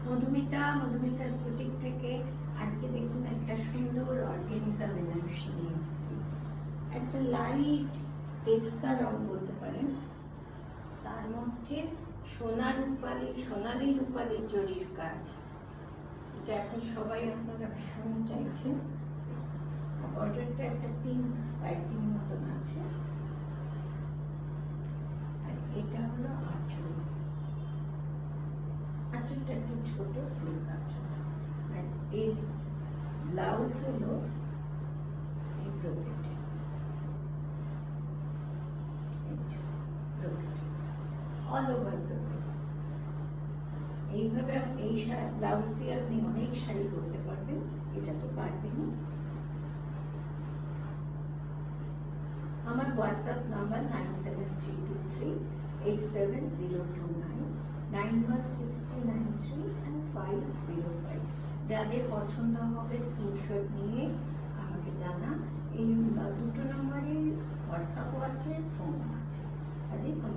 Madhumita's boutique থেকে আজকে দেখুন একটা সুন্দর অর্গানিজা বেনারসি নিয়ে এসেছি। একটা লাইট পেস্তা রং বলতে পারেন, তার মধ্যে সোনালি রূপালি জরির কাজ, যেটা এখন সবাই আপনারা ভীষণ চাইছেন। বর্ডারটা একটা পিঙ্ক পাইপিং মতন আছে, আর এটা হলো আঁচলটা একটু ছোট স্লিক আঁচল, আর এর ব্লাউজ হলো এই ব্রোকেট, অল ওভার ব্রোকেট। এইভাবে এই ব্লাউজ দিয়ে আপনি অনেক শাড়ি করতে পারবেন, এটা তো পারবেনই। আমার হোয়াটসঅ্যাপ নাম্বার 9732387029, 9163932505। যাদের পছন্দ হবে স্ক্রিনশট নিয়ে আমাকে জানা। এই দুটো নম্বরে হোয়াটসঅ্যাপও আছে, ফোনও আছে, কাজে কোনো